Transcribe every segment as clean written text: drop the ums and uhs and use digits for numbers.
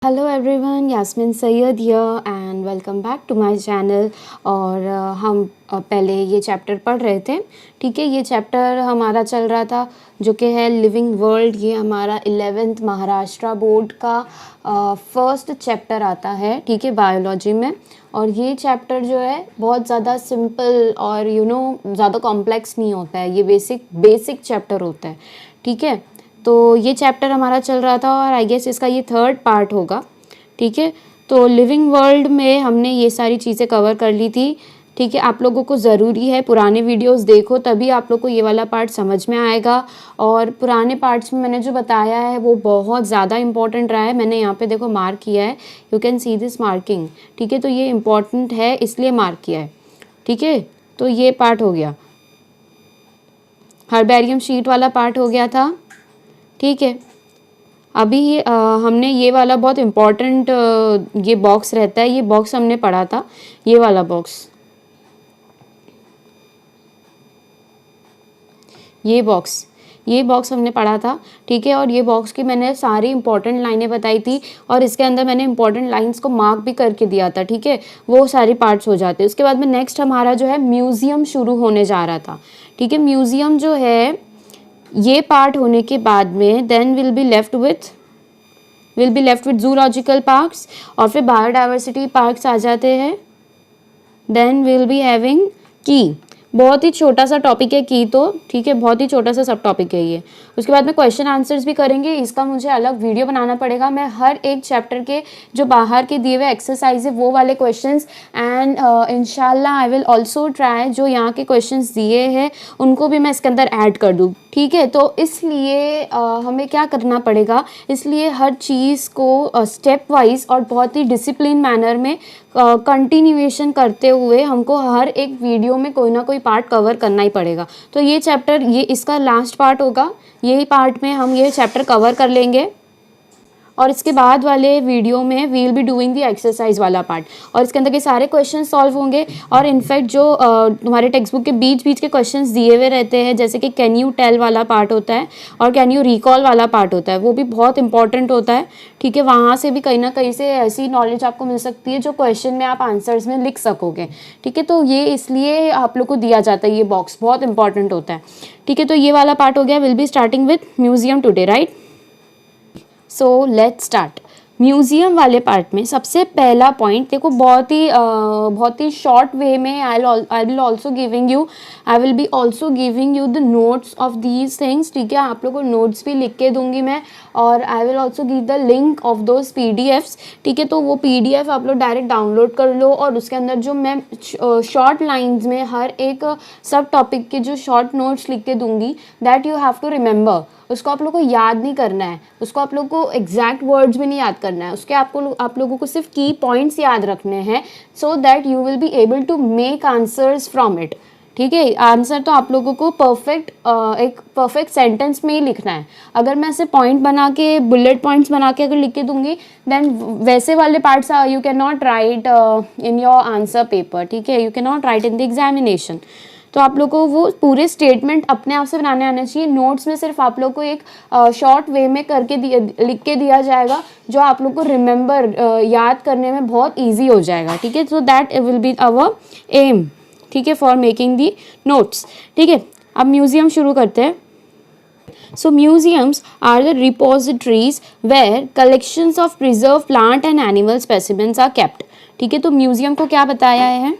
Hello everyone, Yasmeen Syed here and welcome back to my channel. और हम पहले ये चैप्टर पढ़ रहे थे। ठीक है, ये चैप्टर हमारा चल रहा था जो कि है लिविंग वर्ल्ड। ये हमारा 11th महाराष्ट्र बोर्ड का फर्स्ट चैप्टर आता है, ठीक है, बायोलॉजी में। और ये चैप्टर जो है बहुत ज़्यादा सिंपल और ज़्यादा कॉम्प्लेक्स नहीं होता है। ये बेसिक चैप्टर होता है, ठीक है। तो ये चैप्टर हमारा चल रहा था और आई गेस इसका ये थर्ड पार्ट होगा, ठीक है। तो लिविंग वर्ल्ड में हमने ये सारी चीज़ें कवर कर ली थी, ठीक है। आप लोगों को ज़रूरी है पुराने वीडियोस देखो, तभी आप लोग को ये वाला पार्ट समझ में आएगा। और पुराने पार्ट्स में मैंने जो बताया है वो बहुत ज़्यादा इंपॉर्टेंट रहा है। मैंने यहाँ पे देखो मार्क किया है, you can see this marking, ठीक है। तो ये इम्पॉर्टेंट है इसलिए मार्क किया है, ठीक है। तो ये पार्ट हो गया, हर्बेरियम शीट वाला पार्ट हो गया था, ठीक है। अभी हमने ये वाला बहुत इम्पॉर्टेंट ये बॉक्स रहता है, ये बॉक्स हमने पढ़ा था, ये वाला बॉक्स, ये बॉक्स हमने पढ़ा था, ठीक है। और ये बॉक्स की मैंने सारी इंपॉर्टेंट लाइनें बताई थी और इसके अंदर मैंने इंपॉर्टेंट लाइंस को मार्क भी करके दिया था, ठीक है। वो सारी पार्ट्स हो जाते हैं। उसके बाद में नेक्स्ट हमारा जो है म्यूज़ियम शुरू होने जा रहा था, ठीक है। म्यूज़ियम जो है ये पार्ट होने के बाद में then will be left with zoological parks और फिर बायोडाइवर्सिटी पार्क्स आ जाते हैं। देन विल बी हैविंग की, बहुत ही छोटा सा टॉपिक है की, तो ठीक है, बहुत ही छोटा सा सब टॉपिक है ये। उसके बाद में क्वेश्चन आंसर्स भी करेंगे, इसका मुझे अलग वीडियो बनाना पड़ेगा। मैं हर एक चैप्टर के जो बाहर के दिए हुए एक्सरसाइज है वो वाले क्वेश्चंस एंड इंशाल्लाह आई विल ऑल्सो ट्राई जो यहाँ के क्वेश्चंस दिए हैं उनको भी मैं इसके अंदर ऐड कर दूँ, ठीक है। तो इसलिए हमें क्या करना पड़ेगा, इसलिए हर चीज़ को स्टेप वाइज और बहुत ही डिसिप्लिन मैनर में कंटिन्यूएशन करते हुए हमको हर एक वीडियो में कोई ना कोई पार्ट कवर करना ही पड़ेगा। तो ये चैप्टर ये इसका लास्ट पार्ट होगा, यही पार्ट में हम ये चैप्टर कवर कर लेंगे और इसके बाद वाले वीडियो में we will be doing the exercise वाला पार्ट और इसके अंदर के सारे क्वेश्चन सॉल्व होंगे। और इनफैक्ट जो तुम्हारे टेक्स्ट बुक के बीच के क्वेश्चंस दिए हुए रहते हैं, जैसे कि कैन यू टेल वाला पार्ट होता है और कैन यू रिकॉल वाला पार्ट होता है, वो भी बहुत इंपॉर्टेंट होता है, ठीक है। वहाँ से भी कहीं ना कहीं से ऐसी नॉलेज आपको मिल सकती है जो क्वेश्चन में आप आंसर्स में लिख सकोगे, ठीक है। तो ये इसलिए आप लोग को दिया जाता है, ये बॉक्स बहुत इंपॉर्टेंट होता है, ठीक है। तो ये वाला पार्ट हो गया, will be starting with museum today, right. So let's start. Museum वाले पार्ट में सबसे पहला पॉइंट देखो, बहुत ही शॉर्ट वे में I will be also giving you the notes of these things, ठीक है। आप लोगों को नोट्स भी लिख के दूंगी मैं और I will also give the link of those PDFs, ठीक है। तो वो PDF आप लोग डायरेक्ट डाउनलोड कर लो और उसके अंदर जो मैं शॉर्ट लाइन्स में हर एक सब टॉपिक के जो शॉर्ट नोट्स लिख के दूंगी, that you have to remember. उसको आप लोग को याद नहीं करना है, उसको आप लोग को एग्जैक्ट वर्ड्स भी नहीं याद करना है, उसके आप लोगों को सिर्फ की पॉइंट्स याद रखने हैं, so that you will be able to make answers from it, ठीक है। आंसर तो आप लोगों को एक परफेक्ट सेंटेंस में ही लिखना है। अगर मैं ऐसे पॉइंट बना के बुलेट पॉइंट्स बना के अगर लिख के दूंगी देन वैसे वाले parts you can not right in your answer paper, ठीक है। You can not right in the examination. तो आप लोग को वो पूरे स्टेटमेंट अपने आप से बनाने आना चाहिए। नोट्स में सिर्फ आप लोग को एक शॉर्ट वे में करके लिख के दिया जाएगा जो आप लोग को रिमेंबर याद करने में बहुत इजी हो जाएगा, ठीक है। So that will be our aim, ठीक है, फॉर मेकिंग दी नोट्स, ठीक है। अब म्यूजियम शुरू करते हैं। So museums are the repositories where collections of preserved plant and animal specimens are kept, ठीक है। तो म्यूजियम को क्या बताया है,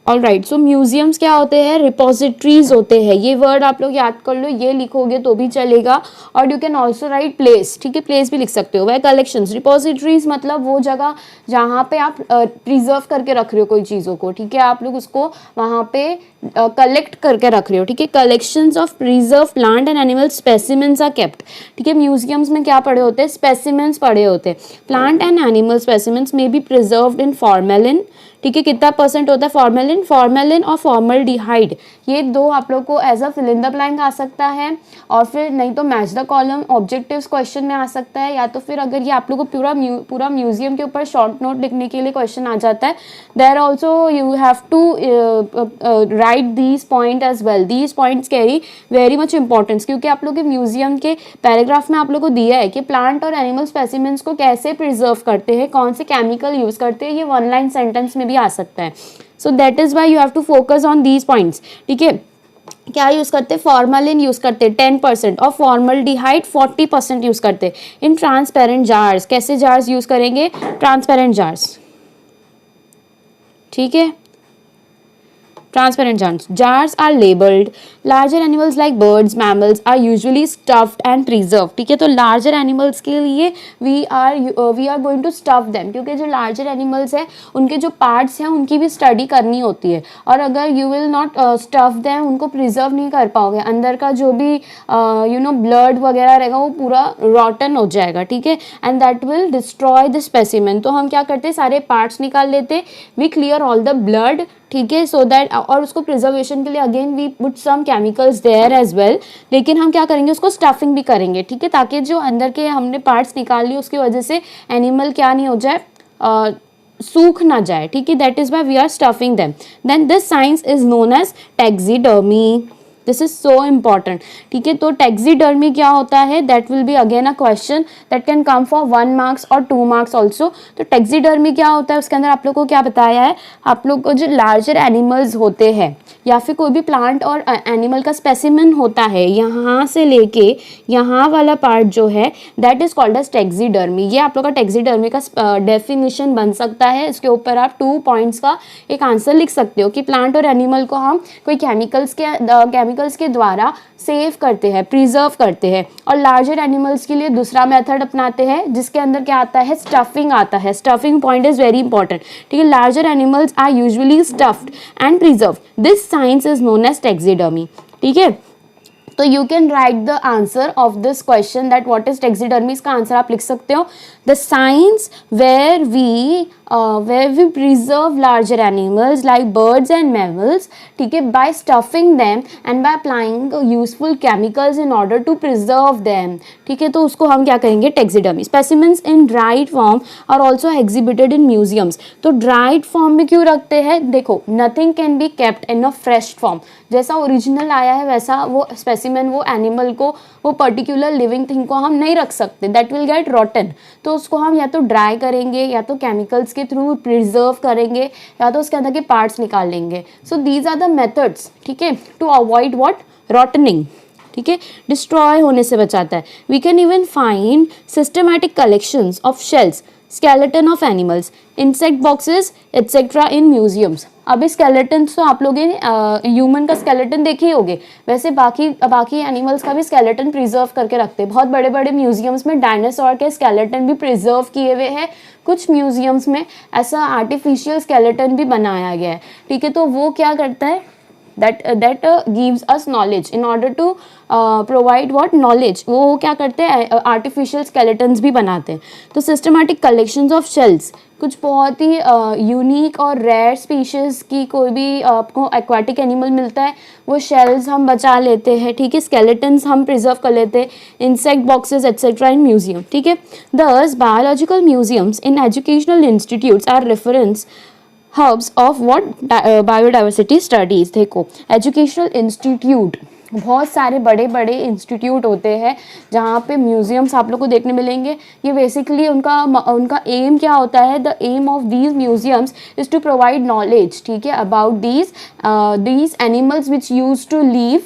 ऑल राइट। सो म्यूजियम्स क्या होते हैं, रिपोजिटरीज होते हैं। ये वर्ड आप लोग याद कर लो, ये लिखोगे तो भी चलेगा। और you can also right place, ठीक है, प्लेस भी लिख सकते हो। वह कलेक्शंस, रिपोजिटरीज मतलब वो जगह जहाँ पे आप प्रिजर्व करके रख रहे हो कोई चीज़ों को, ठीक है। आप लोग उसको वहाँ पे कलेक्ट करके रख रहे हो, ठीक है। Collections of preserve plant and animal specimens are kept, ठीक है। म्यूजियम्स में क्या पड़े होते हैं, स्पेसिमेंस पड़े होते हैं। प्लांट एंड एनिमल स्पेसिमेंस में बी प्रिजर्व्ड इन फॉर्मेलिन, ठीक है। कितना % होता है फॉर्मेलिन, सेकेंड फॉर्मेलिन और फॉर्मल्डिहाइड, ये दो आप लोग को as a fill in the blank आ सकता है, और फिर नहीं तो match the column objectives question में आ सकता है, या तो फिर अगर ये आप लोग को पूरा म्यूजियम के ऊपर शॉर्ट नोट लिखने के लिए क्वेश्चन आ जाता है, there also you have to write these point as well. These points carry very much importance, क्योंकि आप लोग के म्यूजियम के पैराग्राफ में आप लोग को दिया है कि प्लांट और एनिमल स्पेसिमेंट्स को कैसे प्रिजर्व करते हैं, कौन से केमिकल यूज करते हैं, ये वन लाइन सेंटेंस में भी आ सकता है। So that is why you have to focus on these points. ठीक है, क्या यूज करते हैं, फॉर्मलिन यूज करते हैं 10% और फॉर्मल्डिहाइड 40% यूज करते हैं इन ट्रांसपेरेंट जार्स। कैसे जार्स यूज करेंगे, ट्रांसपेरेंट जार्स। ठीक है, transparent jars. Jars are labeled. Larger animals like birds, mammals are usually stuffed and preserved. ठीक है, तो larger animals के लिए we are going to stuff them, क्योंकि जो larger animals है उनके जो parts हैं उनकी भी study करनी होती है, और अगर you will not stuff them, उनको preserve नहीं कर पाओगे, अंदर का जो भी blood वगैरह रहेगा वो पूरा rotten हो जाएगा। ठीक है, and that will destroy the specimen। तो हम क्या करते हैं, सारे parts निकाल लेते, we clear all the blood। ठीक है, सो दैट, और उसको प्रिजर्वेशन के लिए again we put some chemicals there as well, लेकिन हम क्या करेंगे, उसको स्टफिंग भी करेंगे। ठीक है, ताकि जो अंदर के हमने पार्ट्स निकाल लिए उसकी वजह से एनिमल क्या नहीं हो जाए, सूख ना जाए। ठीक है, that is why we are stuffing them. Then this science is known as taxidermy. This is so important. ठीक है, तो टैक्सीडर्मी क्या होता है, that will be again a question that can come for 1 marks और 2 मार्क्स ऑल्सो। तो taxidermy क्या होता है, उसके अंदर आप लोग को क्या बताया है, आप लोग को जो लार्जर एनिमल्स होते हैं या फिर कोई भी प्लांट और एनिमल का स्पेसिमेन होता है, यहाँ से लेके यहाँ वाला पार्ट जो है that is called as taxidermy. ये आप लोग का टैक्सीडर्मी का डेफिनेशन बन सकता है। इसके ऊपर आप 2 पॉइंट्स का एक आंसर लिख सकते हो कि प्लांट और एनिमल को हम कोई केमिकल्स के द्वारा सेव करते हैं, प्रिजर्व करते हैं, और लार्जर एनिमल्स के लिए दूसरा मेथड अपनाते हैं जिसके अंदर क्या आता है, स्टफिंग आता है। Stuffing point is very important. ठीक है, larger animals are usually stuffed and preserve. This science is known as taxidermy. ठीक है, तो you can write the answer of this question that what is taxidermy. इसका answer आप लिख सकते हो, the science where we preserve larger animals like birds and mammals. ठीक है, by stuffing them and by applying useful chemicals in order to preserve them. ठीक है, तो उसको हम क्या करेंगे, taxidermy. Specimens in dried form are also exhibited in museums. तो ड्राइड फॉर्म में क्यों रखते हैं, देखो nothing can be kept in a fresh form. जैसा ओरिजिनल आया है वैसा वो स्पेसिमेन, वो एनिमल को, वो पर्टिकुलर लिविंग थिंग को हम नहीं रख सकते, दैट विल गेट रॉटन। तो उसको हम या तो ड्राई करेंगे, या तो केमिकल्स के थ्रू प्रिजर्व करेंगे, या तो उसके अंदर के पार्ट्स निकाल लेंगे। So these are the methods, ठीक है, टू अवॉइड व्हाट, रॉटनिंग। ठीक है, डिस्ट्रॉय होने से बचाता है। We can even find systematic collections of shells, skeleton of animals, insect boxes etcetera in museums. अभी स्केलेटन तो आप लोग ह्यूमन का स्केलेटन देखे ही होंगे, वैसे बाकी एनिमल्स का भी स्केलेटन प्रिजर्व करके रखते हैं। बहुत बड़े बड़े म्यूजियम्स में डायनासोर के स्केलेटन भी प्रिजर्व किए हुए हैं। कुछ म्यूजियम्स में ऐसा आर्टिफिशियल स्केलेटन भी बनाया गया है। ठीक है, तो वो क्या करता है, that gives us knowledge in order to provide what knowledge। वो क्या करते हैं, आर्टिफिशियल स्केलेटन्स भी बनाते हैं। तो सिस्टमैटिक कलेक्शंस ऑफ शेल्स, कुछ बहुत ही यूनिक और रेयर स्पीशीज की कोई भी आपको एक्वाटिक एनिमल मिलता है, वो शेल्स हम बचा लेते हैं। ठीक है, स्केलेटन्स हम प्रिजर्व कर लेते हैं, insect boxes etcetera in museum. ठीक है, these biological museums in educational institutes are reference hubs of what, biodiversity studies. देखो एजुकेशनल इंस्टीट्यूट, बहुत सारे बड़े बड़े इंस्टीट्यूट होते हैं जहाँ पे म्यूजियम्स आप लोग को देखने मिलेंगे। ये बेसिकली उनका एम क्या होता है, the aim of these museums is to provide knowledge, ठीक है, about these animals which use to live,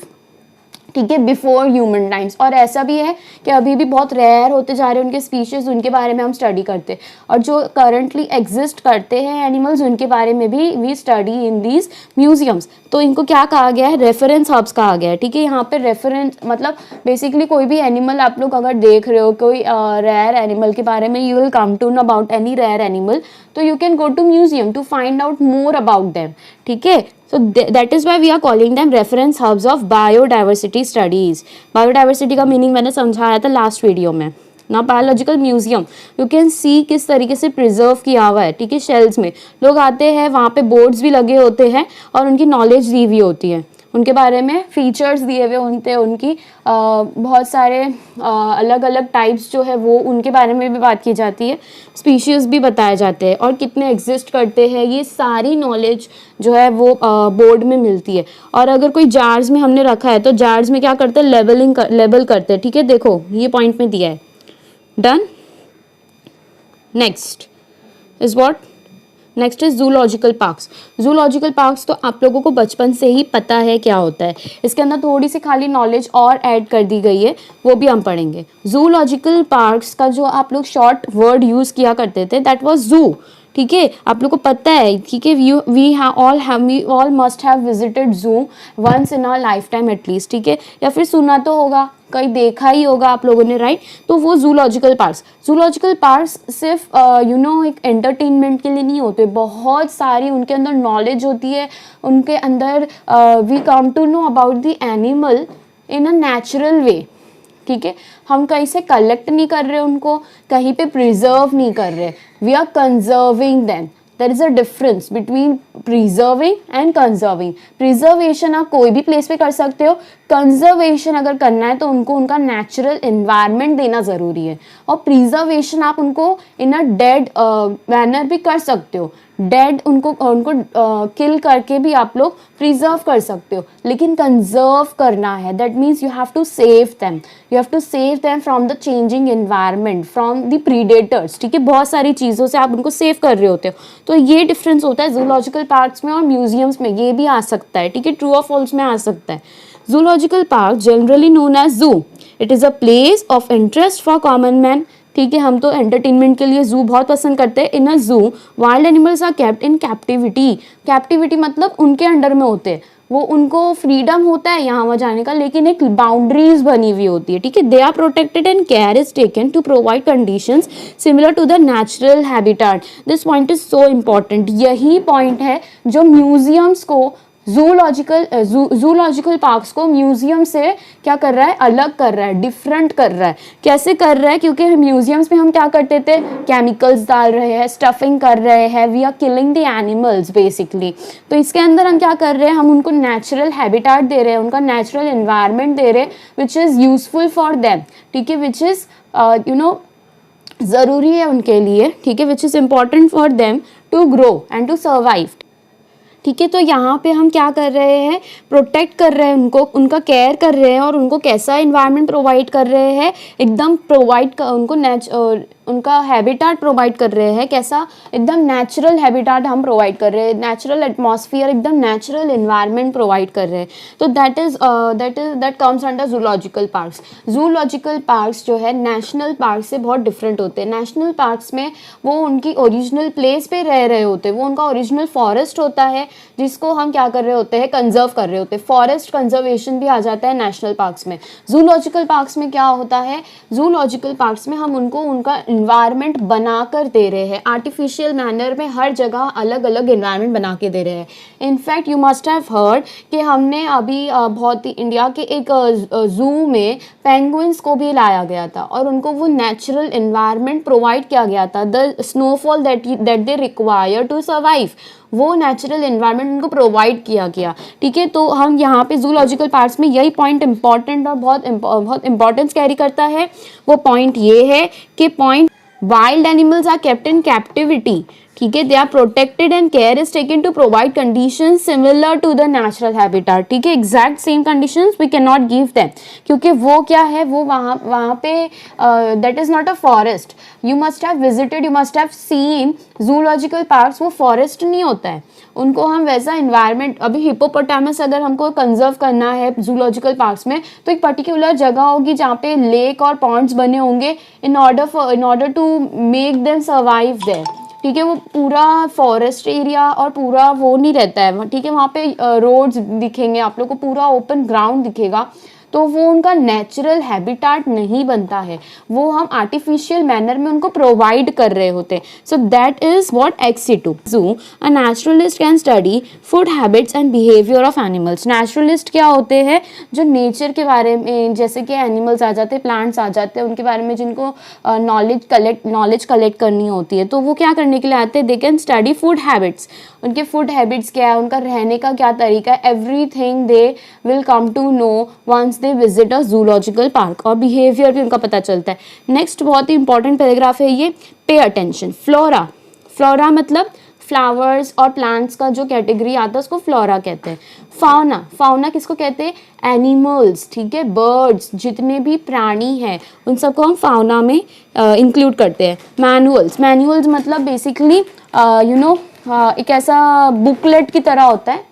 ठीक है, बिफोर ह्यूमन टाइम्स। और ऐसा भी है कि अभी भी बहुत रेयर होते जा रहे हैं उनके स्पीशीज, उनके बारे में हम स्टडी करते हैं, और जो करंटली एग्जिस्ट करते हैं एनिमल्स उनके बारे में भी we study in these museums. तो इनको क्या कहा गया है, रेफरेंस हब्स कहा गया है। ठीक है, यहाँ पे रेफरेंस मतलब बेसिकली कोई भी एनिमल आप लोग अगर देख रहे हो, कोई रेयर एनिमल के बारे में, you will come to know about any rare animal, तो you can go to museum to find out more about them. ठीक है, so that is why we are calling them reference hubs of biodiversity studies। biodiversity का meaning मैंने समझाया था last video में। ना biological museum, you can see किस तरीके से प्रिजर्व किया हुआ है, ठीक है। शेल्स में लोग आते हैं, वहाँ पे बोर्ड्स भी लगे होते हैं और उनकी नॉलेज दी हुई होती है, उनके बारे में फीचर्स दिए हुए होते, उनकी बहुत सारे अलग अलग टाइप्स जो है वो उनके बारे में भी बात की जाती है, स्पीशीज़ भी बताए जाते हैं और कितने एग्जिस्ट करते हैं, ये सारी नॉलेज जो है वो बोर्ड में मिलती है। और अगर कोई जार्स में हमने रखा है तो जार्स में क्या करते हैं, लेबल करते हैं, ठीक है। देखो ये पॉइंट में दिया है, done. Next is what, next is zoological parks. Zoological parks तो आप लोगों को बचपन से ही पता है क्या होता है, इसके अंदर थोड़ी सी खाली नॉलेज और ऐड कर दी गई है, वो भी हम पढ़ेंगे। जूलॉजिकल पार्क्स का जो आप लोग शॉर्ट वर्ड यूज़ किया करते थे, दैट वाज जू, ठीक है। आप लोग को पता है, ठीक है, we all must have visited zoo once in our life time at least, ठीक है, या फिर सुना तो होगा, कहीं देखा ही होगा आप लोगों ने, राइट। तो वो जूलॉजिकल पार्क्स सिर्फ एक एंटरटेनमेंट के लिए नहीं होते, बहुत सारी उनके अंदर नॉलेज होती है, उनके अंदर we come to know about the animal in a natural way, ठीक है। हम कहीं से कलेक्ट नहीं कर रहे उनको, कहीं पे प्रिजर्व नहीं कर रहे, we are conserving them. There is a difference between preserving and conserving. Preservation आप कोई भी प्लेस पे कर सकते हो, कंजर्वेशन अगर करना है तो उनको उनका नेचुरल एनवायरनमेंट देना ज़रूरी है। और प्रिजर्वेशन आप उनको इन अ डेड मैनर भी कर सकते हो, डेड उनको किल करके भी आप लोग प्रिजर्व कर सकते हो, लेकिन कंजर्व करना है, that means you have to save them from the changing environment, from the predators, ठीक है। बहुत सारी चीज़ों से आप उनको सेव कर रहे होते हो, तो ये डिफरेंस होता है जूलॉजिकल पार्क्स में और म्यूजियम्स में, ये भी आ सकता है, ठीक है, ट्रू और फॉल्स में आ सकता है। Zoological park generally known as zoo, it is a place of interest for common man, ठीक है। हम तो एंटरटेनमेंट के लिए जू बहुत पसंद करते हैं। In a zoo wild animals are kept in captivity मतलब उनके अंडर में होते हैं, वो उनको फ्रीडम होता है यहाँ वहाँ जाने का, लेकिन एक बाउंड्रीज बनी हुई होती है, ठीक है। They are protected and care is taken to provide conditions similar to the natural habitat. This point is so important, यही पॉइंट है जो म्यूजियम्स को जूलॉजिकल पार्क्स को म्यूजियम से क्या कर रहा है, अलग कर रहा है, डिफरेंट कर रहा है। कैसे कर रहा है, क्योंकि म्यूजियम्स में हम क्या करते थे, केमिकल्स डाल रहे हैं, स्टफिंग कर रहे हैं, we are killing the animals basically. तो इसके अंदर हम क्या कर रहे हैं, हम उनको नेचुरल हैबिटेट दे रहे हैं, उनका नेचुरल एनवायरनमेंट दे रहे हैं which is useful for them, ठीक है, विच इज़ ज़रूरी है उनके लिए, ठीक है, which is important for them to grow and to survive, ठीक है। तो यहाँ पे हम क्या कर रहे हैं, प्रोटेक्ट कर रहे हैं उनको, उनका केयर कर रहे हैं और उनको कैसा एनवायरनमेंट प्रोवाइड कर रहे हैं, एकदम उनको उनका हैबिटेट प्रोवाइड कर रहे हैं, कैसा, एकदम नेचुरल हैबिटेट हम प्रोवाइड कर रहे हैं, नेचुरल एटमॉस्फेयर, एकदम नेचुरल एनवायरनमेंट प्रोवाइड कर रहे हैं। तो that comes under zoological parks. Zoological parks जो है नेशनल पार्क से बहुत डिफरेंट होते हैं। नेशनल पार्क्स में वो उनकी ओरिजिनल प्लेस पे रह रहे होते हैं, वो उनका ओरिजिनल फॉरेस्ट होता है जिसको हम क्या कर रहे होते हैं, कंजर्व कर रहे होते हैं। फॉरेस्ट कंजर्वेशन भी आ जाता है नेशनल पार्क्स में। जूलॉजिकल पार्क्स में क्या होता है, जूलॉजिकल पार्क्स में हम उनको उनका इन्वायरमेंट बना कर दे रहे हैं, आर्टिफिशियल मैनर में हर जगह अलग अलग इन्वायरमेंट बना के दे रहे हैं। In fact you must have heard कि हमने अभी बहुत ही इंडिया के एक जू में पेंगुइन्स को भी लाया गया था और उनको वो नेचुरल इन्वायरमेंट प्रोवाइड किया गया था, the snowfall that they require to survive, वो नेचुरल एनवायरनमेंट उनको प्रोवाइड किया गया, ठीक है। तो हम यहाँ पे जूलॉजिकल पार्क्स में यही पॉइंट इंपॉर्टेंट और बहुत इंपॉर्टेंस कैरी करता है, वो पॉइंट ये है कि point wild animals are kept in captivity, ठीक है, they are protected and care is taken to provide conditions similar to the natural habitat, ठीक है। Exact same conditions we can not give them, क्योंकि वो क्या है, वो वहाँ पे that is not a forest. You must have visited, you must have seen zoological parks, वो फॉरेस्ट नहीं होता है, उनको हम वैसा इन्वायरमेंट, अभी हिप्पोपोटामस अगर हमको कंजर्व करना है जूलॉजिकल पार्क्स में तो एक पर्टिकुलर जगह होगी जहाँ पे लेक और पॉन्ड्स बने होंगे in order to make them survive there, ठीक है। वो पूरा फॉरेस्ट एरिया और पूरा वो नहीं रहता है, ठीक है, वहाँ पे रोड्स दिखेंगे आप लोग को, पूरा ओपन ग्राउंड दिखेगा, तो वो उनका नेचुरल हैबिटाट नहीं बनता है, वो हम आर्टिफिशियल मैनर में उनको प्रोवाइड कर रहे होते हैं. So that is what ex situ. Zoo, a naturalist can study food habits and behaviour of animals. Naturalist क्या होते हैं, जो नेचर के बारे में, जैसे कि एनिमल्स आ जाते हैं, प्लांट्स आ जाते हैं, उनके बारे में जिनको नॉलेज कलेक्ट करनी होती है, तो वो क्या करने के लिए आते हैं, they can study food habits. उनके फूड हैबिट्स क्या है, उनका रहने का क्या तरीका है, everything they will come to know once they visit a zoological park. और बिहेवियर भी उनका पता चलता है. नेक्स्ट बहुत ही इंपॉर्टेंट पैराग्राफ है ये, पे अटेंशन. फ्लोरा. फ्लोरा मतलब फ्लावर्स और प्लांट्स का जो कैटेगरी आता है उसको फ्लोरा कहते हैं. फाउना. फाउना किसको कहते हैं, एनिमल्स, ठीक है, बर्ड्स, जितने भी प्राणी हैं उन सबको हम फाउना में इंक्लूड करते हैं. मैनुअल्स. मैनुअल्स मतलब बेसिकली एक ऐसा बुकलेट की तरह होता है,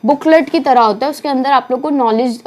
बुकलेट की तरह होता है, उसके अंदर आप लोग को नॉलेज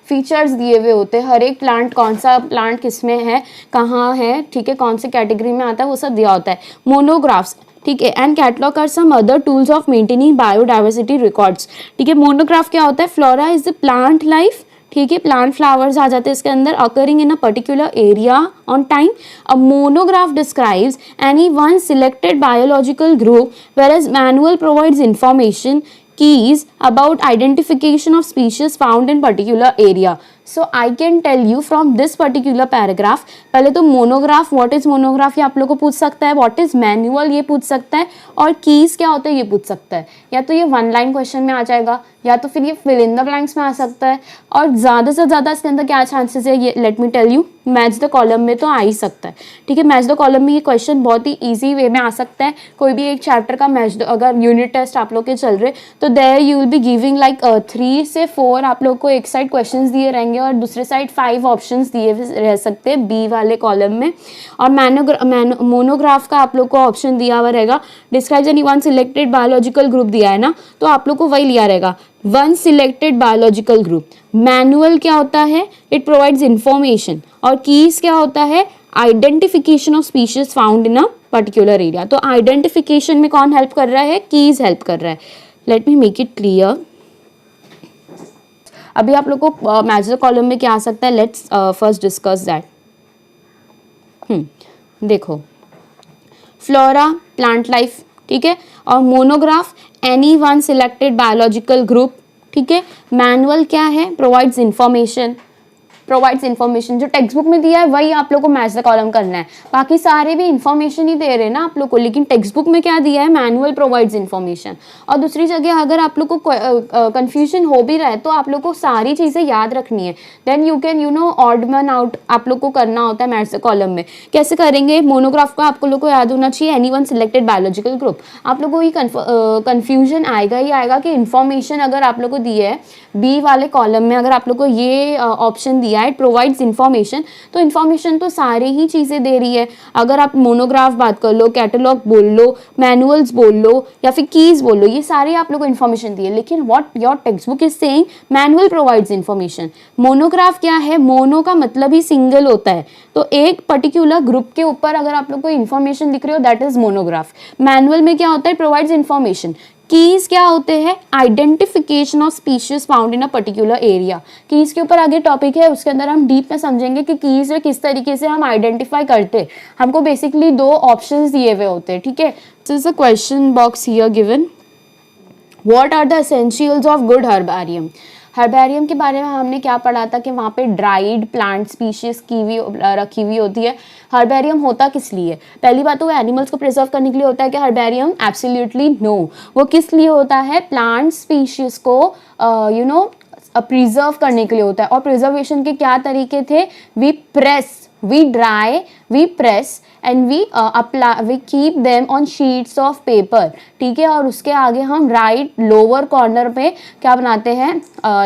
फीचर्स दिए हुए होते हैं, हर एक प्लांट, कौन सा प्लांट किस में है, कहाँ है, ठीक है, कौन से कैटेगरी में आता है, वो सब दिया होता है. मोनोग्राफ्स, ठीक है, and catalog are some other tools of maintaining biodiversity records. ठीक है, मोनोग्राफ क्या होता है, flora is the plant life, ठीक है, प्लांट फ्लावर्स आ जाते हैं इसके अंदर, occurring in a particular area on time. A monograph describes any one selected biological group, whereas manual provides information keys about identification of species found in particular area. So I can tell you from this particular paragraph, पहले तो monograph, what is monograph ये आप लोग को पूछ सकता है, what is manual ये पूछ सकता है, और कीज क्या होता है ये पूछ सकता है. या तो ये वन लाइन क्वेश्चन में आ जाएगा, या तो फिर ये फिल इन द ब्लैंक्स में आ सकता है, और ज़्यादा से ज़्यादा इसके अंदर क्या चांसेस है, ये let me tell you, match the column में तो आ ही सकता है. ठीक है, मैच द कॉलम में ये क्वेश्चन बहुत ही ईजी वे में आ सकता है. कोई भी एक चैप्टर का मैच, अगर यूनिट टेस्ट आप लोग के चल रहे तो there you will be giving like 3 से 4 आप लोग को एक साइड क्वेश्चंस दिए रहेंगे और दूसरे साइड 5 ऑप्शंस दिए रह सकते हैं बी वाले कॉलम में. और मोनोग्राफ का आप लोग को ऑप्शन दिया हुआ रहेगा, describe any one selected biological group दिया है ना, तो आप लोग को वही लिया रहेगा, one selected biological group. Manual क्या होता है, इट प्रोवाइड्स इंफॉर्मेशन, और कीज क्या होता है, identification of species found in a particular area. तो आइडेंटिफिकेशन में कौन हेल्प कर रहा है, कीज हेल्प कर रहा है. Let me make it clear. अभी आप लोग को मैच द कॉलम में क्या आ सकता है, लेट्स फर्स्ट डिस्कस दैट. देखो, फ्लोरा प्लांट लाइफ, ठीक है, और monograph any one selected biological group, ठीक है. मैनुअल क्या है, प्रोवाइड्स इंफॉर्मेशन, जो टेक्स्ट बुक में दिया है वही आप लोग को मैच द कॉलम करना है. बाकी सारे भी इंफॉर्मेशन ही दे रहे हैं ना आप लोग को, लेकिन टेक्स्ट बुक में क्या दिया है, मैनुअल प्रोवाइड्स इंफॉर्मेशन. और दूसरी जगह अगर आप लोग को कंफ्यूजन हो भी रहा है तो आप लोग को सारी चीज़ें याद रखनी है. Then you can odd one out आप लोग को करना होता है मैच द कॉलम में. कैसे करेंगे, मोनोग्राफ का आपको लोग को याद होना चाहिए, any one selected biological group. आप लोग को ये कन्फ्यूजन आएगा ही आएगा कि इन्फॉर्मेशन अगर आप लोग को दी है बी वाले कॉलम में, अगर आप लोग को ये ऑप्शन दिया है, इट प्रोवाइड्स इन्फॉर्मेशन, तो इन्फॉर्मेशन तो सारी ही चीज़ें दे रही है. अगर आप मोनोग्राफ बात कर लो, कैटलॉग बोल लो, मैनुअल्स बोल लो, या फिर कीज बोल लो, ये सारे आप लोग को इन्फॉर्मेशन दी है. लेकिन what your text book is saying, manual provides information. Monograph क्या है, मोनो का मतलब ही सिंगल होता है, तो एक पर्टिकुलर ग्रुप के ऊपर अगर आप लोग को इन्फॉर्मेशन दिख रही हो, दैट इज मोनोग्राफ. मैनुअल में क्या होता है, प्रोवाइड्स इन्फॉर्मेशन. कीज क्या होते हैं, identification of species found in a particular area. Keys के ऊपर आगे टॉपिक है, उसके अंदर हम डीप में समझेंगे कि कीज में किस तरीके से हम आइडेंटिफाई करते हैं. हमको बेसिकली 2 ऑप्शंस दिए हुए होते हैं. ठीक है, this is a question box here given. What are the essentials of good herbarium. Herbarium के बारे में हमने क्या पढ़ा था कि वहाँ पे ड्राइड प्लांट स्पीशीज की हुई रखी हुई होती है. हर्बेरियम होता किस लिए, पहली बात तो वो एनिमल्स को प्रिजर्व करने के लिए होता है कि हर्बेरियम, एब्सोल्युटली नो. वो किस लिए होता है, प्लांट स्पीशीज को प्रिजर्व करने के लिए होता है. और प्रिजर्वेशन के क्या तरीके थे, we press, we dry, we press and we apply, we keep them on sheets of paper. ठीक है, और उसके आगे हम राइट लोअर कॉर्नर पे क्या बनाते हैं,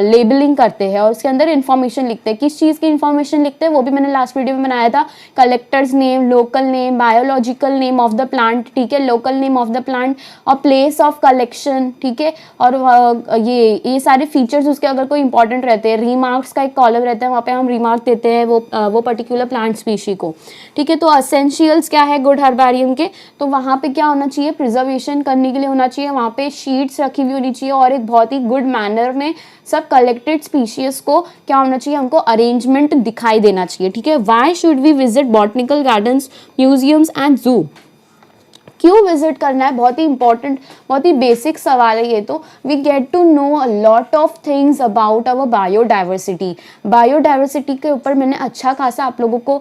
लेबलिंग करते हैं और उसके अंदर इन्फॉर्मेशन लिखते हैं. किस चीज़ की इन्फॉर्मेशन लिखते हैं वो भी मैंने लास्ट वीडियो में बनाया था. Collectors name, local name, biological name of the plant, ठीक है, local name of the plant और प्लेस ऑफ कलेक्शन. ठीक है, और ये सारे फीचर्स उसके अगर कोई इंपॉर्टेंट रहते हैं. रिमार्क्स का एक कॉलम रहता है, वहाँ पे हम रिमार्क देते हैं वो पर्टिकुलर प्लांट स्पीशी को. ठीक है। तो असेंशियल्स क्या है गुड हर्बारियम के, तो वहाँ पे क्या होना चाहिए, प्रिजर्वेशन करने के लिए होना चाहिए, वहाँ पे शीट्स रखी हुई होनी चाहिए और एक बहुत ही गुड मैनर में सब कलेक्टेड स्पीशीज को क्या होना चाहिए, हमको अरेंजमेंट दिखाई देना चाहिए। ठीक है। Why should we visit botanical gardens, museums and zoo, क्यों विजिट करना है, बहुत ही इंपॉर्टेंट, बहुत ही बेसिक सवाल है ये। तो we get to know a lot of things about our biodiversity. Biodiversity के ऊपर मैंने अच्छा खासा आप लोगों को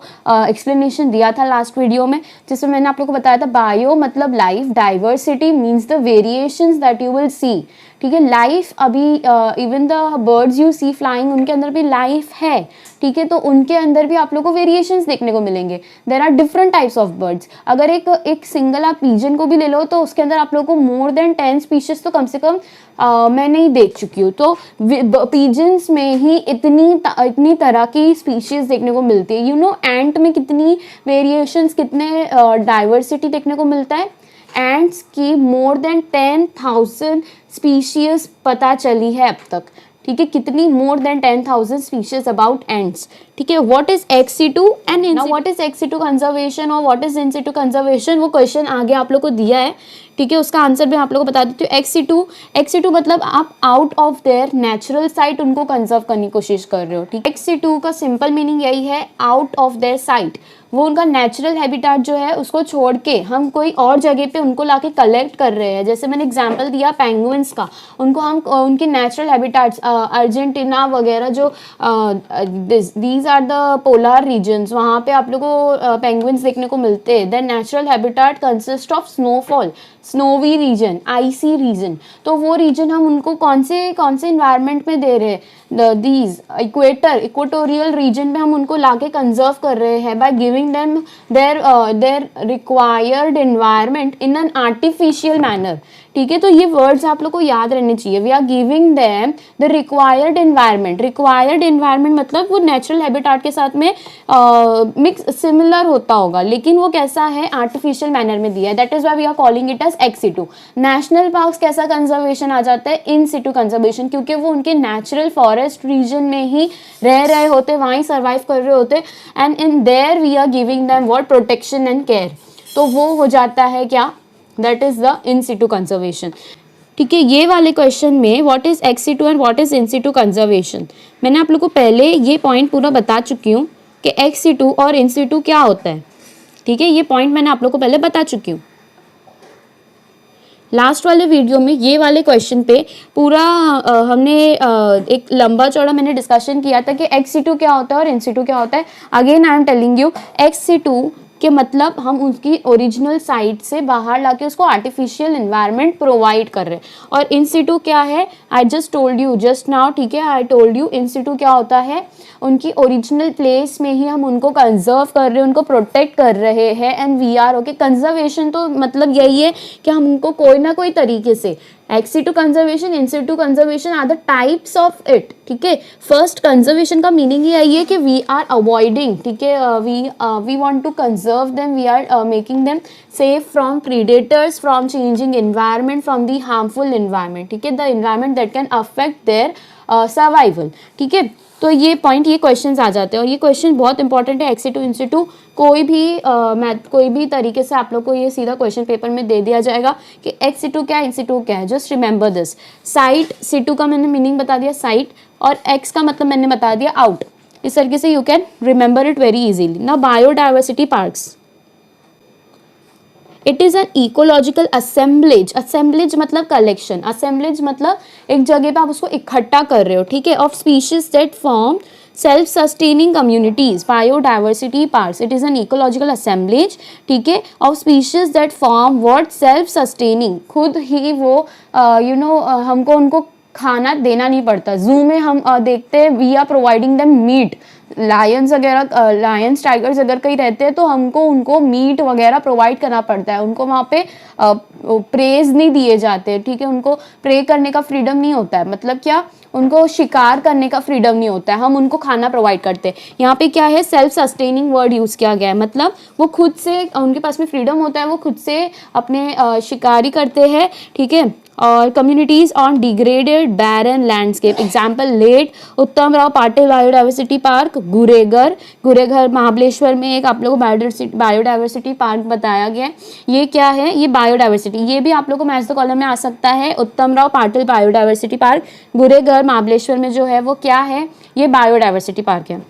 एक्सप्लेनेशन दिया था लास्ट वीडियो में, जिसमें मैंने आप लोगों को बताया था बायो मतलब life, diversity means the variations that you will see. ठीक है। लाइफ अभी even the birds you see flying, उनके अंदर भी लाइफ है। ठीक है। तो उनके अंदर भी आप लोगों को वेरिएशंस देखने को मिलेंगे। There are different types of birds. अगर एक सिंगल आप पीजन को भी ले लो तो उसके अंदर आप लोगों को मोर देन 10 स्पीशीज तो कम से कम मैं नहीं देख चुकी हूँ। तो पीजन्स में ही इतनी तरह की स्पीशीज देखने को मिलती है। यू नो एंट में कितनी वेरिएशंस, कितने डाइवर्सिटी देखने को मिलता है। एंट्स की मोर देन 10,000 स्पीशीज पता चली है अब तक। ठीक है। कितनी, more than 10,000 species about ants. ठीक है। What is ex situ and in situ, what is ex situ conservation और what is in situ conservation, वो क्वेश्चन आगे आप लोग को दिया है। ठीक है। उसका आंसर भी आप लोगों को बता देती हूँ। एक्स सिटू मतलब आप out of their natural site उनको कंजर्व करने की कोशिश कर रहे हो। ठीक है। एक्स सिटू का सिंपल मीनिंग यही है, आउट ऑफ देयर साइट, वो उनका नेचुरल हैबिटेट जो है उसको छोड़ के हम कोई और जगह पे उनको लाके कलेक्ट कर रहे हैं। जैसे मैंने एग्जांपल दिया पेंगुइन्स का, उनको हम उनके नेचुरल हैबिटेट्स अर्जेंटीना वगैरह जो these are the polar regions, वहाँ पे आप लोगों को पेंगुइन्स देखने को मिलते हैं। Then natural habitat consist of snowfall, snowy region, icy region. तो वो रीजन हम उनको कौन से इन्वायरमेंट में दे रहे हैं, दीज इक्वेटोरियल रीजन में हम उनको लाके कंजर्व कर रहे हैं by giving them their required environment in an artificial manner. ठीक है। तो ये वर्ड्स आप लोग को याद रहने चाहिए। We are giving them the required environment. Required environment मतलब वो नेचुरल हैबिटेट के साथ में मिक्स सिमिलर होता होगा, लेकिन वो कैसा है, आर्टिफिशियल मैनर में दिया है। That is why we are calling it as ex situ. National parks कैसा कंजर्वेशन आ जाता है, इन सिटू कंजर्वेशन, क्योंकि वो उनके नेचुरल फॉरेस्ट रीजन में ही रह रहे होते, वहीं सर्वाइव कर रहे होते, and in there we are giving them what, protection and care. तो वो हो जाता है क्या, that is the in situ conservation. ठीक है। ये वाले क्वेश्चन में what is ex situ and what is in situ conservation, मैंने आप लोग को पहले ये पॉइंट पूरा बता चुकी हूँ कि एक्स सिटू और इन सिटू क्या होता है। ठीक है। ये पॉइंट मैंने आप लोग को पहले बता चुकी हूँ। लास्ट वाले वीडियो में ये वाले क्वेश्चन पे पूरा हमने एक लंबा चौड़ा मैंने डिस्कशन किया था कि एक्स सिटू क्या होता है और इन सिटू क्या होता है। Again I am telling you, ex situ के मतलब हम उसकी ओरिजिनल साइट से बाहर लाके उसको आर्टिफिशियल एनवायरनमेंट प्रोवाइड कर रहे हैं। और इन सिटू क्या है, I just told you just now. ठीक है। I told you in Situ क्या होता है, उनकी ओरिजिनल प्लेस में ही हम उनको कंजर्व कर रहे हैं, उनको प्रोटेक्ट कर रहे हैं। And we are okay. Conservation तो मतलब यही है कि हम उनको कोई ना कोई तरीके से, ex situ conservation, in situ conservation are the types of it. ठीक है। फर्स्ट कंजर्वेशन का मीनिंग ही यही है कि वी आर अवॉइडिंग, ठीक है, we want to conserve them, we are making them safe from predators, from changing environment, from the harmful environment. ठीक है। The environment that can affect their survival. ठीक है। तो ये पॉइंट, ये क्वेश्चंस आ जाते हैं और ये क्वेश्चन बहुत इंपॉर्टेंट है। एक्स सिटू इन सिटू कोई भी तरीके से आप लोग को ये सीधा क्वेश्चन पेपर में दे दिया जाएगा कि एक्स सिटू क्या है, इन सिटू क्या है। Just remember this. Site, Situ का मैंने मीनिंग बता दिया साइट, और एक्स का मतलब मैंने बता दिया आउट। इस तरीके से you can remember it very easily. Now biodiversity parks, it is an ecological assemblage. Assemblage मतलब कलेक्शन, असेंबलेज मतलब एक जगह पे आप उसको इकट्ठा कर रहे हो। ठीक है। Of species that form self sustaining communities, biodiversity parks, it is an ecological assemblage. ठीक है। Of species that form what, self sustaining, खुद ही वो हमको उनको खाना देना नहीं पड़ता। जू में हम देखते हैं we are providing them meat, lions वगैरह, लायंस टाइगर्स अगर कहीं रहते हैं तो हमको उनको मीट वगैरह प्रोवाइड करना पड़ता है। उनको वहाँ पे प्रेज नहीं दिए जाते। ठीक है। उनको प्रे करने का फ्रीडम नहीं होता है, मतलब क्या, उनको शिकार करने का फ्रीडम नहीं होता है, हम उनको खाना प्रोवाइड करते हैं। यहाँ पे क्या है, सेल्फ सस्टेनिंग वर्ड यूज़ किया गया है, मतलब वो खुद से, उनके पास में फ्रीडम होता है, वो खुद से अपने शिकारी करते हैं। ठीक है। और communities on degraded barren landscape, example let Uttamrao Patil biodiversity park, Gureghar Mahabaleshwar में एक आप लोगों को बायोडाइवर्सिटी पार्क बताया गया है। ये क्या है, ये बायोडाइवर्सिटी, ये भी आप लोगों को मैथ्स द कॉलम में आ सकता है। उत्तमराव पाटिल बायोडाइवर्सिटी पार्क गुरेघर महाबलेश्वर में जो है वो क्या है, ये बायोडाइवर्सिटी पार्क है।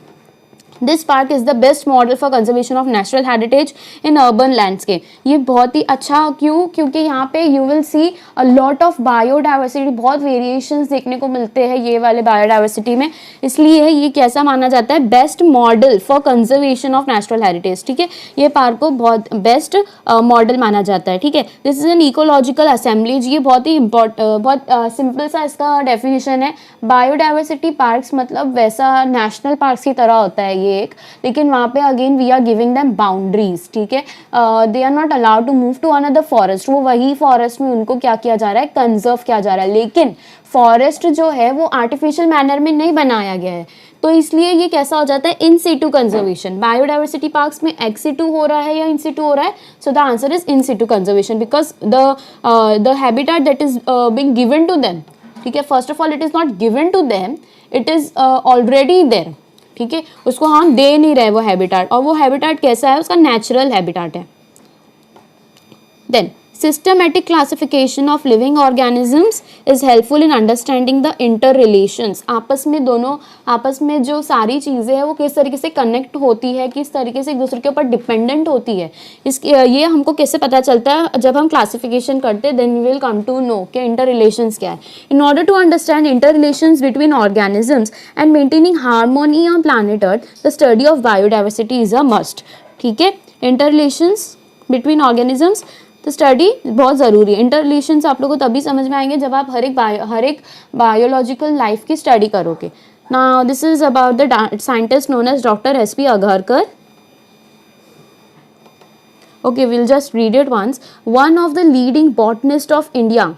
This park is the best model for conservation of natural heritage in urban landscape. ये बहुत ही अच्छा, क्यों, क्योंकि यहाँ पे you will C a lot of biodiversity, बहुत वेरिएशंस देखने को मिलते हैं ये वाले बायोडाइवर्सिटी में, इसलिए ये कैसा माना जाता है, best model for conservation of natural heritage. ठीक है, ये पार्क को बहुत बेस्ट मॉडल माना जाता है। ठीक है, this is an ecological assemblies, ये बहुत ही बहुत सिंपल सा इसका डेफिनेशन है। बायोडाइवर्सिटी पार्क्स मतलब वैसा नेशनल पार्क्स की तरह होता है एक, लेकिन वहाँ पे again we are giving them boundaries. ठीक है, they are not allowed to move to another forest, वो वही फॉरेस्ट में उनको क्या किया जा रहा है, कंजर्व किया जा रहा है। लेकिन फॉरेस्ट जो है वो आर्टिफिशियल मैनर में नहीं बनाया गया है, तो इसलिए ये कैसा हो जाता है, in situ conservation. Biodiversity parks में एक्स सिटू हो रहा है या इन सिटू हो रहा है, so the answer is in situ conservation, because the habitat that is being given to them. ठीक है, first of all it is not given to them, it is already there. ठीक है, उसको हम दे नहीं रहे वो हैबिटेट, और वो हैबिटेट कैसा है, उसका नेचुरल हैबिटेट है। Then systematic classification of living organisms is helpful in understanding the interrelations। आपस में दोनों, आपस में जो सारी चीज़ें हैं वो किस तरीके से कनेक्ट होती है, किस तरीके से एक दूसरे के ऊपर डिपेंडेंट होती है, ये हमको कैसे पता चलता है, जब हम क्लासिफिकेशन करते हैं, then we will come to know कि इंटर रिलेशंस क्या है। In order to understand interrelations between organisms and maintaining harmony on planet earth, the study of biodiversity is a must. ठीक है, इंटर रिलेशंस बिटवीन ऑर्गेनिजम्स तो study बहुत ज़रूरी है। Inter relations आप लोगों को तभी समझ में आएंगे जब आप हर एक बायोलॉजिकल लाइफ की स्टडी करोगे। Now this is about the scientist known as doctor S P. Agharkar. Okay, will just read it once. One of the leading botanist of India.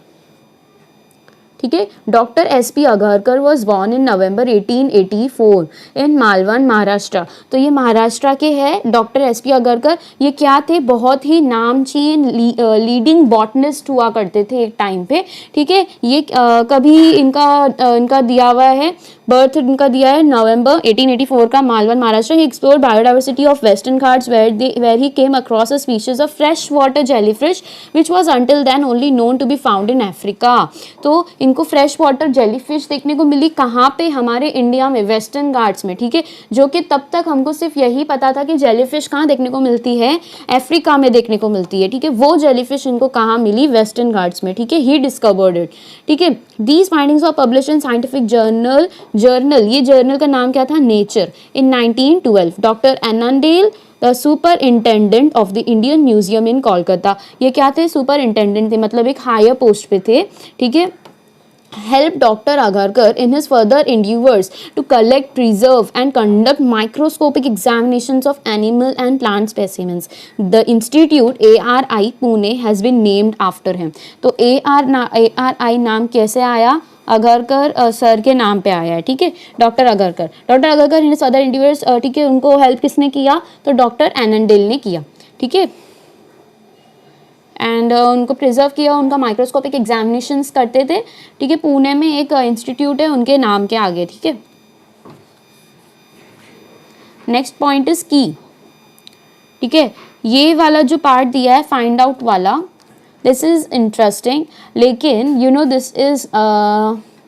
ठीक है, doctor S P. Agharkar was born in November 1884 in Malvan, Maharashtra. तो ये महाराष्ट्र के हैं doctor S P. अघरकर। ये क्या थे, बहुत ही नामचीन लीडिंग बॉटनिस्ट हुआ करते थे एक टाइम पे। ठीक है, ये कभी इनका दिया हुआ है, बर्थ इनका दिया है नवंबर 1884 का, Malvan, Maharashtra. He explore biodiversity of Western Ghats where he came across a species of fresh water jellyfish which was until then only known to be found in Africa. तो इनको फ्रेश वाटर जेलीफिश देखने को मिली कहाँ पे, हमारे इंडिया में, वेस्टर्न घाट्स में। ठीक है, जो कि तब तक हमको सिर्फ यही पता था कि जेलीफिश कहाँ देखने को मिलती है, अफ्रीका में देखने को मिलती है। ठीक है, वो जेलीफिश इनको कहाँ मिली, वेस्टर्न घाट्स में। ठीक है, ही डिस्कवर्ड इट। ठीक है, these findings are published in scientific journal, ये जर्नल का नाम क्या था, Nature, in 1912। Doctor Annandale the superintendent of the Indian museum in Kolkata. ये क्या थे, सुपरिंटेंडेंट थे, मतलब एक हायर पोस्ट पे थे। ठीक है, helped Dr. Agarkar in his further endeavors to collect, preserve and conduct microscopic examinations of animal and plant specimens. The institute ARI Pune has been named after him. तो ARI नाम कैसे आया, Agarkar sir के नाम पे आया है। ठीक है, doctor Agarkar in further endeavours. ठीक है, उनको हेल्प किसने किया, तो डॉक्टर एननडेल ने किया। ठीक है, एंड उनको प्रिजर्व किया, उनका माइक्रोस्कोपिक एग्जामिनेशंस करते थे। ठीक है, पुणे में एक इंस्टीट्यूट है उनके नाम के आगे। ठीक है, नेक्स्ट पॉइंट इज की। ठीक है, ये वाला जो पार्ट दिया है फाइंड आउट वाला, दिस इज इंटरेस्टिंग, लेकिन you know this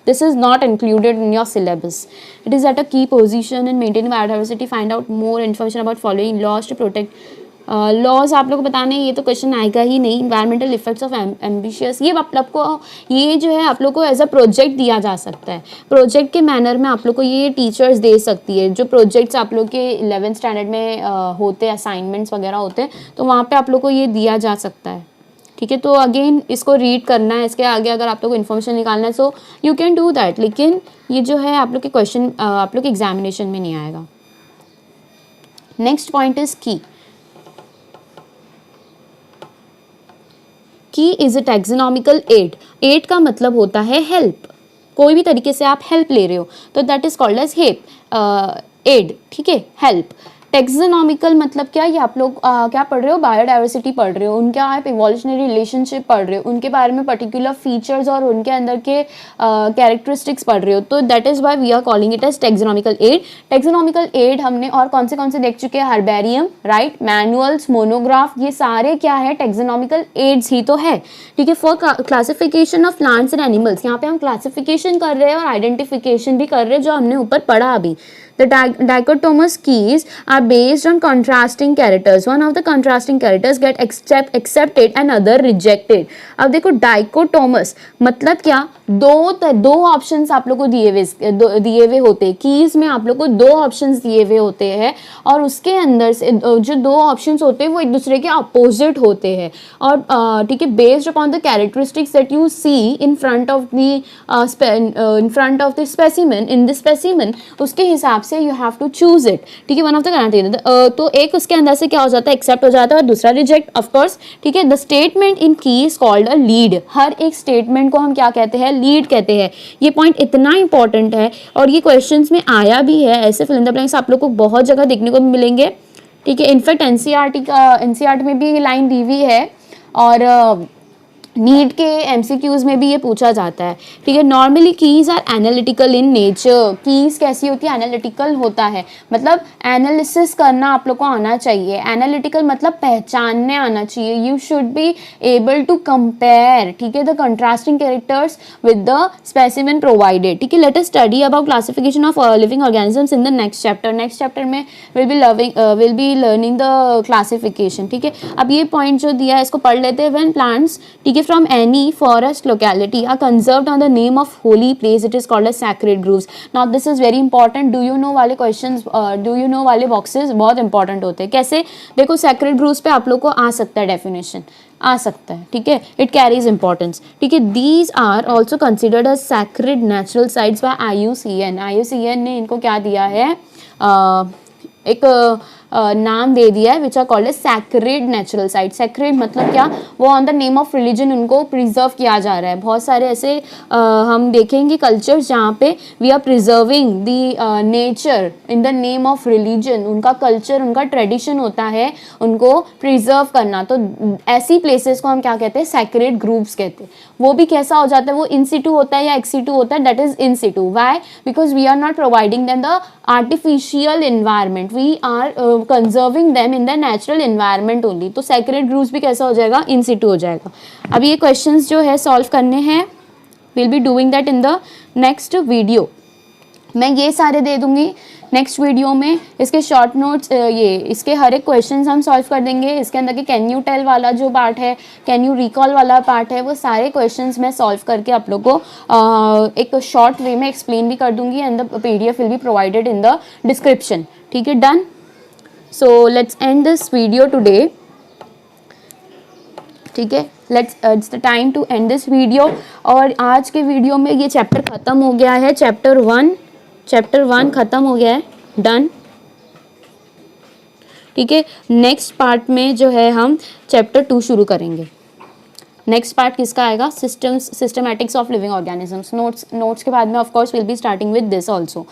is not included in your syllabus. It is at a key position in maintaining biodiversity. Find out more information about following laws to protect laws आप लोग को बताने, ये तो question आएगा ही नहीं। Environmental effects of ambitious, ये आपको ये जो है आप लोग को एज अ प्रोजेक्ट दिया जा सकता है। प्रोजेक्ट के मैनर में आप लोग को ये टीचर्स दे सकती है। जो प्रोजेक्ट्स आप लोग के 11th स्टैंडर्ड में होते हैं, असाइनमेंट्स वगैरह होते हैं, तो वहाँ पे आप लोग को ये दिया जा सकता है। ठीक है, तो अगेन इसको रीड करना है, इसके आगे अगर आप लोग को इन्फॉर्मेशन निकालना है so you can do that, लेकिन ये जो है आप लोग के क्वेश्चन आप लोग के एग्जामिनेशन में नहीं आएगा। Next point is key. Key is a taxonomical aid. Aid का मतलब होता है हेल्प, कोई भी तरीके से आप हेल्प ले रहे हो तो that is called as help, aid. ठीक है, हेल्प। टेक्सोनॉमिकल मतलब क्या, ये आप लोग क्या पढ़ रहे हो, बायोडाइवर्सिटी पढ़ रहे हो, उनके आप इवोल्यूशनरी रिलेशनशिप पढ़ रहे हो, उनके बारे में पर्टिकुलर फीचर्स और उनके अंदर के कैरेक्टरिस्टिक्स पढ़ रहे हो, तो that is why we are calling it as taxonomical aid. Taxonomical aid हमने और कौन से देख चुके हैं, हर्बेरियम, राइट, मैनुअल्स, मोनोग्राफ, ये सारे क्या है, टेक्सोनॉमिकल एड्स ही तो है, ठीक है। For classification of plants and animals, यहाँ पे हम क्लासिफिकेशन कर रहे हैं और आइडेंटिफिकेशन भी कर रहे हैं, जो हमने ऊपर पढ़ा अभी। The dichotomous keys are based on contrasting characters. One of the contrasting characters get accepted and other rejected. अब देखो dichotomous मतलब क्या, दो ऑप्शंस आप लोग को दिए हुए होते हैं, कीज में आप लोग को दो ऑप्शंस दिए हुए होते हैं और उसके अंदर से जो दो ऑप्शंस होते हैं वो एक दूसरे के अपोजिट होते हैं और ठीक है, based upon the characteristics that you see in front of the specimen, in the specimen, उसके हिसाब से you have to choose it, ठीक है। वन ऑफ द तो एक उसके अंदर से क्या हो जाता है, एक्सेप्ट हो जाता है और दूसरा रिजेक्ट, ऑफ कोर्स, ठीक है। द स्टेटमेंट इन की इज कॉल्ड अ लीड। हर एक स्टेटमेंट को हम क्या कहते हैं, लीड कहते हैं। ये पॉइंट इतना इंपॉर्टेंट है और ये क्वेश्चंस में आया भी है, ऐसे फिल इन द ब्लैंक्स आप लोग को बहुत जगह देखने को मिलेंगे, ठीक है। इनफैक्ट एनसीईआरटी में भी ये लाइन दी हुई है और नीट के एमसीक्यूज में भी ये पूछा जाता है, ठीक है। Normally keys are analytical in nature. Keys कैसी होती है, एनालिटिकल होता है, मतलब एनालिसिस करना आप लोग को आना चाहिए। एनालिटिकल मतलब पहचानने आना चाहिए। You should be able to compare, ठीक है, the contrasting characters with the specimen provided, ठीक है। Let us study about classification of living organisms in the next chapter. Next chapter में will be learning the classification, ठीक है। अब ये point जो दिया है इसको पढ़ लेते हैं। व्हेन प्लांट्स, ठीक है, from any forest locality are conserved on the name of holy place, it is called as sacred groves. Now this is very important. Do you know वाले questions, do you know वाले boxes बहुत important होते हैं। कैसे, देखो sacred groves पे आप लोग को आ सकता है definition, आ सकता है, ठीक है, it carries importance, ठीक है। These are also considered as sacred natural sites by IUCN। IUCN ने इनको क्या दिया है, एक नाम दे दिया है, which are called as sacred natural site. Sacred मतलब क्या, वो on the name of religion उनको प्रिजर्व किया जा रहा है। बहुत सारे ऐसे हम देखेंगे कल्चर्स जहाँ पे we are preserving the nature in the name of religion. उनका कल्चर, उनका ट्रेडिशन होता है उनको प्रिजर्व करना, तो ऐसी प्लेसेस को हम क्या कहते हैं, सैक्रेड ग्रुप्स कहते हैं। वो भी कैसा हो जाता है, वो इन सिटू होता है या एक्स सिटू होता है, that is in situ. Why, because we are not providing them the artificial environment, we are conserving them in the natural environment only. तो सैक्रेड ग्रुप्स भी कैसा हो जाएगा, इन सिटू हो जाएगा। अब ये क्वेश्चंस जो है सॉल्व करने हैं, will be doing that in the next video. मैं ये सारे दे दूंगी नेक्स्ट वीडियो में, इसके शॉर्ट नोट्स, ये इसके हर एक क्वेश्चंस हम सॉल्व कर देंगे। इसके अंदर के कैन यू टेल वाला जो पार्ट है, कैन यू रिकॉल वाला पार्ट है, वो सारे क्वेश्चंस मैं सॉल्व करके आप लोग को एक शॉर्ट वे में एक्सप्लेन भी कर दूंगी and the PDF will be provided in the description, ठीक है, done. So let's end this video today, ठीक है, it's the time to end this video. और आज के वीडियो में ये चैप्टर ख़त्म हो गया है, चैप्टर 1 ख़त्म हो गया है, डन, ठीक है। नेक्स्ट पार्ट में जो है हम चैप्टर 2 शुरू करेंगे। नेक्स्ट पार्ट किसका आएगा, systematics of living organisms. Notes के बाद में of course will be starting with this also.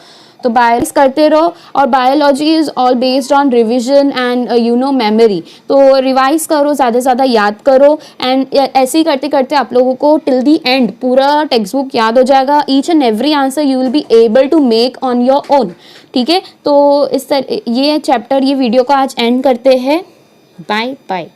तो बायोलॉजी करते रहो, और biology is all based on revision and you know memory. तो रिवाइज करो, ज़्यादा से ज़्यादा याद करो, एंड ऐसे ही करते करते आप लोगों को टिल दी एंड पूरा टेक्स्ट बुक याद हो जाएगा। Each and every answer you will be able to make on your own, ठीक है। तो इस तरह ये चैप्टर, ये वीडियो को आज एंड करते हैं। Bye bye.